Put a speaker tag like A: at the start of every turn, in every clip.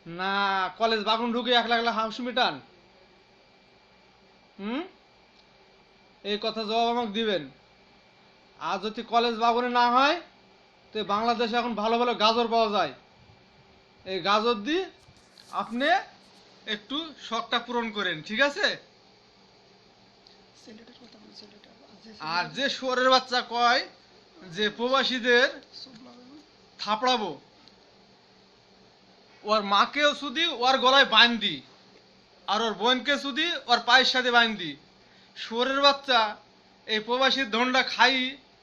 A: না কলেজ বাগুন ঢুকে 1 লাখ হাউস মিটান। হুম, এই কথা জবাব আমাকে দিবেন। আর যদি কলেজ বাগুনে না হয় তো বাংলাদেশে এখন ভালো ভালো গাজর পাওয়া যায়। এই গাজর দিয়ে আপনি একটু শখটা পূরণ করেন, ঠিক আছে?
B: সিলেটের কথা বলি, সিলেটের
A: আর যে শুয়োরের বাচ্চা কয় যে প্রবাসীদের থাপড়াবো, ওর মাকেও শুধু ওর গলায় বাঁধি, আর ওর বোনকে শুধু ওর পায়ের সাথে বাঁধি। শুয়োরের বাচ্চা এই প্রবাসীর ধনটা খাই,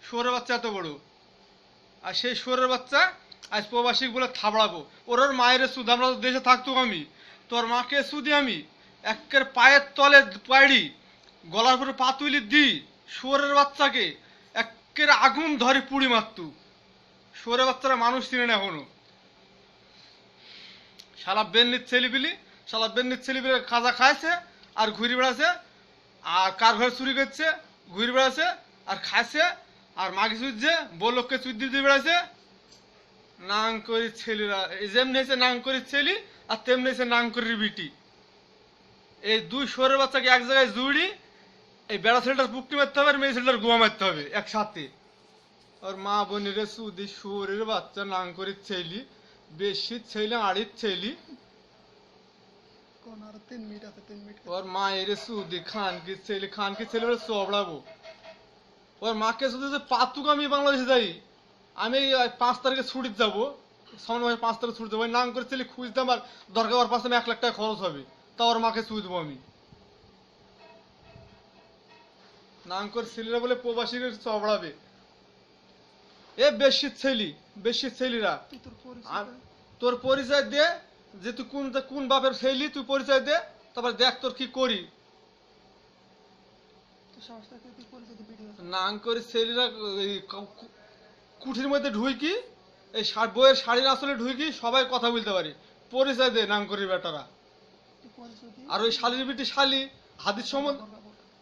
A: শুয়োরের বাচ্চা এত বড়। আর সেই শুয়োরের বাচ্চা আজ প্রবাসী বলে থাবড়াবো। ওর মায়ের সুদ, আমরা তো দেশে থাকতো আমি, তোর মাকে সুদি আমি একের পায়ের তলে পাইড়ি গলার পরে পা তুলি দিই শুয়োরের বাচ্চাকে একের আগুন ধরে পুড়ি মারতু। শুয়োরের বাচ্চারা মানুষ চিনে না এখনো। শালা বেন্নির ছেলেপিলি, শালা বেন্নির ছেলেপিলি খাজা খাইছে আর ঘুরে বেড়াছে, আর কার ঘরে চুরি করছে, ঘুরে বেড়াছে আর খাইছে, আর মাকে চুইছে, বউ লোককে চুই দিয়ে বেড়াছে। নাং করি ছেলেরা যেমনি হয়েছে নাং করি ছেলি, আর তেমনি হয়েছে নাং করি বিটি। এই দুই শোরের বাচ্চাকে এক জায়গায় জুড়ি, এই বেড়া ছেলেটার পুকটি মারতে হবে আর মেয়ে ছেলেটার গোয়া মারতে হবে একসাথে। আর মা বোনের সুদি শুয়োরের বাচ্চা নাং করি ছেলি, বেশি ছেলে আড়ির ছেলি।
B: কোন আর 3 মিনিট আছে, 3 মিনিট।
A: ওর মায়ের সুদি খান কি ছেলে বলে চবড়াবো। ওর মাকে শুধু যে পাতুক আমি বাংলাদেশে যাই, আমি 5 তারিখে ছুটিতে যাবো, সামনে মাসে 5 তারিখে ছুটি যাবো, নাম করে ছেলে খুঁজতে আমার দরকার, ওর পাশে 1 লাখ টাকা খরচ হবে, তা ওর মাকে ছুঁই দেবো আমি। নাম করে ছেলেরা বলে প্রবাসীকে চবড়াবে। এ বেশি ছেলি, বেশি ছেলিরা
B: তুই তোর পরিচয় দে।
A: তোর পরিচয় দে, যে তুই কোন কোন বাপের ছেলি, তুই পরিচয় দে, তারপর দেখ তোর কি করি।
B: তুই সাহস থাকলে তুই পরিচয় দে, ভিডিও আছে।
A: নাং করে ছেলেরা কুঠির মধ্যে ঢুকি, এই বইয়ের শাড়ির আসলে ঢুকি, সবাই কথা বলতে পারি। পরিচয় দে নাং করি বেটারা।
B: তুই পরিচয় দে।
A: আর ওই শালির বিটি শালি হাদিস সম্বন্ধে,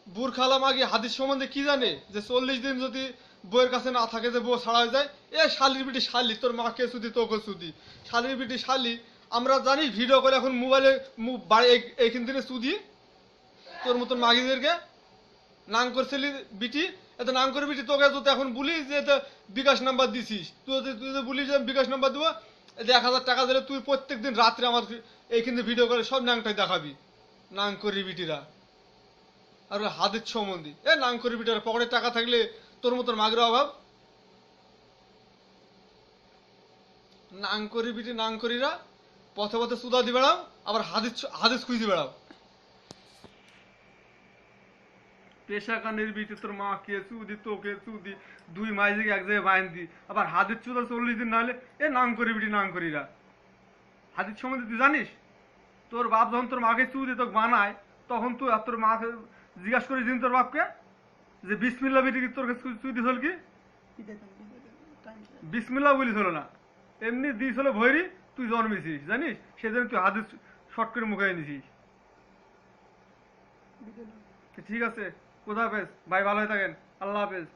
A: বুরখালা মাগি হাদিস সম্বন্ধে কি জানে, যে 40 দিন যদি বইয়ের কাছে না থাকে যে বউ ছাড়া হয়ে যায়। এ শালির বিটি শালি, তোর মাকে শুধু তোকে শুধু শালির বিটি শালি। আমরা জানি ভিডিও করে এখন মোবাইলে বাড়ি এইখান থেকে শুধু তোর মতন মাগিদেরকে নাং করছিলি বিটি। এত নাং করে বিটি তোকে তো এখন বলি যে এত বিকাশ নাম্বার দিছিস, তুই তো বলি যে আমি বিকাশ নাম্বার দেবো, 1000 টাকা দিলে তুই প্রত্যেক দিন রাত্রে আমার এইখানে ভিডিও করে সব নাংটাই দেখাবি। নাং করি বিটিরা আর হাতের সম্বন্ধে এ নাং করি বিটিরা, পকেটে টাকা থাকলে তোর মতন মাগের অভাব। নাং করি বিটি নাং করিরা পথে পথে সুদা দি বেড়াও, আবার হাদিস খুঁজি বেড়াও। পেশা কানের বিটি তোর মা কে চুদি তোকে চুদি, দুই মাইজিকে এক জায়গায় বাইন দি, আবার হাদিস চুদা 40 দিন না হলে এ নাং করি বিটি নাং করিরা। হাদিস সম্বন্ধে তুই জানিস? তোর বাপ যখন তোর মাকে চুদি তোকে বানায়, তখন তুই আর তোর মাকে জিজ্ঞাসা করিস দিন তোর বাপকে যে বিসমিল্লা বিটি তোর চুদি হল কি? বিসমিল্লা বলিস হলো না, এমনি দিস হলো ভৈরি, তুই জন্মেছিস জানিস, সেজন্য তুই হাদিস শর্ট করে মুখে নিছিস। ঠিক আছে, খোদা হাফেজ ভাই, ভালো হয়ে থাকেন, আল্লাহ হাফেজ।